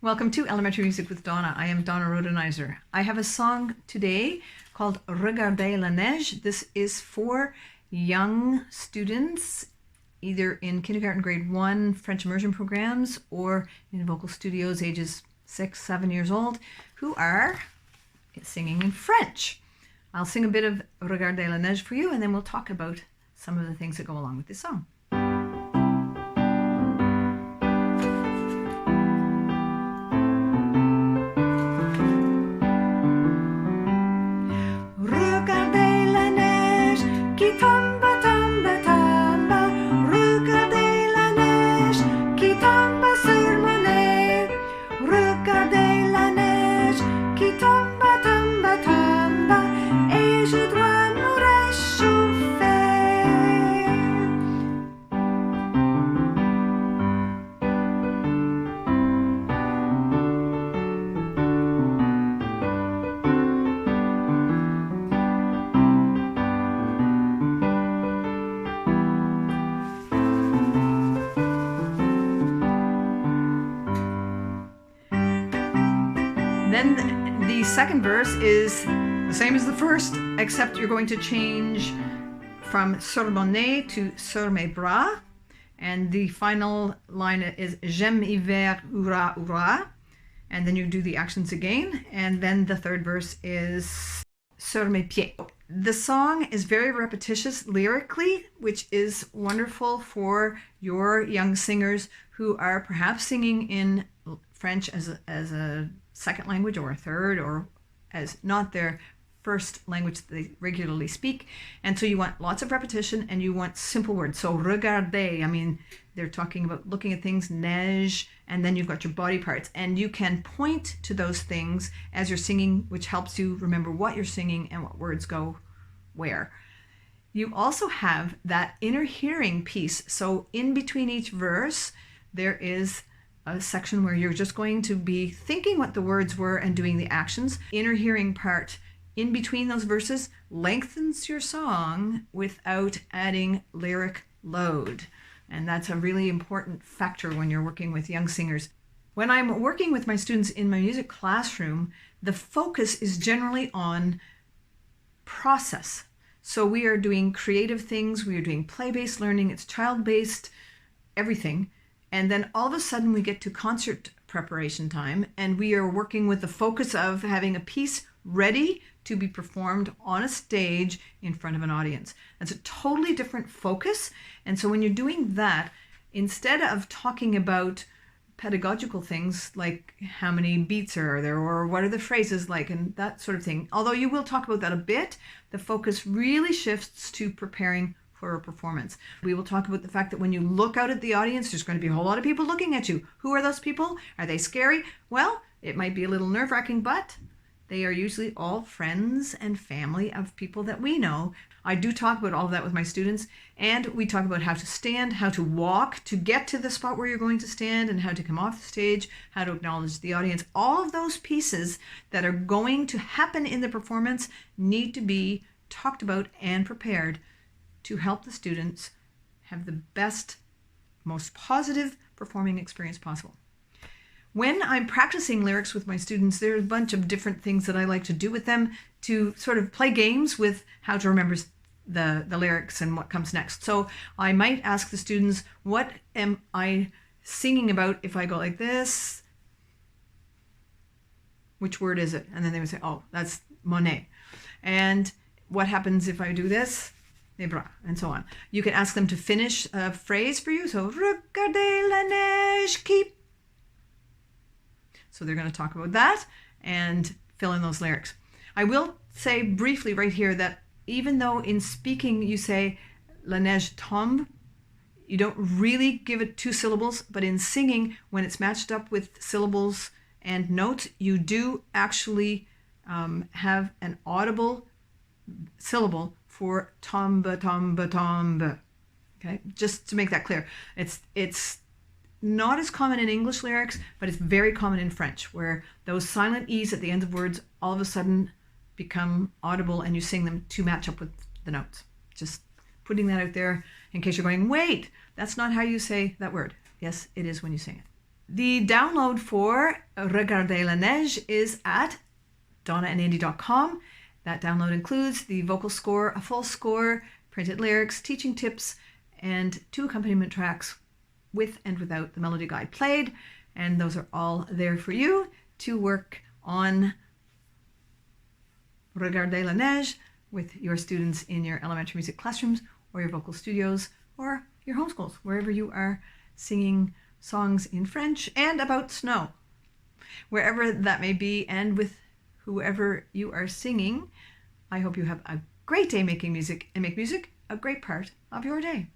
Welcome to Elementary Music with Donna. I am Donna Rhodenizer. I have a song today called Regardez la neige. This is for young students, either in kindergarten grade 1 French immersion programs or in vocal studios ages 6, 7 years old who are singing in French. I'll sing a bit of Regardez la neige for you, and then we'll talk about some of the things that go along with this song. Then the second verse is the same as the first, except you're going to change from sur mon nez to sur mes bras. And the final line is j'aime hiver, hurrah, hurrah. And then you do the actions again. And then the third verse is sur mes pieds. The song is very repetitious lyrically, which is wonderful for your young singers who are perhaps singing in French as a second language or a third, or as not their first language that they regularly speak. And so you want lots of repetition and you want simple words. So regardez, I mean, they're talking about looking at things, neige, and then you've got your body parts. And you can point to those things as you're singing, which helps you remember what you're singing and what words go where. You also have that inner hearing piece. So in between each verse, there is a section where you're just going to be thinking what the words were and doing the actions. Inner hearing part in between those verses lengthens your song without adding lyric load. And that's a really important factor when you're working with young singers. When I'm working with my students in my music classroom, the focus is generally on process. So we are doing creative things, we are doing play-based learning, it's child-based, everything. And then all of a sudden we get to concert preparation time, and we are working with the focus of having a piece ready to be performed on a stage in front of an audience. That's a totally different focus. And so when you're doing that, instead of talking about pedagogical things like how many beats are there or what are the phrases like and that sort of thing, although you will talk about that a bit, the focus really shifts to preparing for a performance. We will talk about the fact that when you look out at the audience, there's going to be a whole lot of people looking at you. Who are those people? Are they scary? Well, it might be a little nerve-wracking, but they are usually all friends and family of people that we know. I do talk about all of that with my students, and we talk about how to stand, how to walk to get to the spot where you're going to stand, and how to come off the stage, how to acknowledge the audience. All of those pieces that are going to happen in the performance need to be talked about and prepared to help the students have the best, most positive performing experience possible. When I'm practicing lyrics with my students, there are a bunch of different things that I like to do with them to sort of play games with how to remember the lyrics and what comes next. So I might ask the students, what am I singing about if I go like this? Which word is it? And then they would say, oh, that's Monet. And what happens if I do this? And so on. You can ask them to finish a phrase for you. So, Regardez la neige qui. So they're going to talk about that and fill in those lyrics. I will say briefly right here that even though in speaking you say la neige tombe, you don't really give it 2 syllables, but in singing, when it's matched up with syllables and notes, you do actually have an audible syllable for tombe, tombe, tombe. Okay, just to make that clear. It's not as common in English lyrics, but it's very common in French, where those silent E's at the end of words all of a sudden become audible and you sing them to match up with the notes. Just putting that out there in case you're going, wait, that's not how you say that word. Yes, it is when you sing it. The download for Regardez la neige is at donnaandandy.com. That download includes the vocal score, a full score, printed lyrics, teaching tips, and 2 accompaniment tracks with and without the melody guide played. And those are all there for you to work on Regardez la neige with your students in your elementary music classrooms or your vocal studios or your homeschools, wherever you are singing songs in French and about snow. Wherever that may be and with whoever you are singing, I hope you have a great day making music and make music a great part of your day.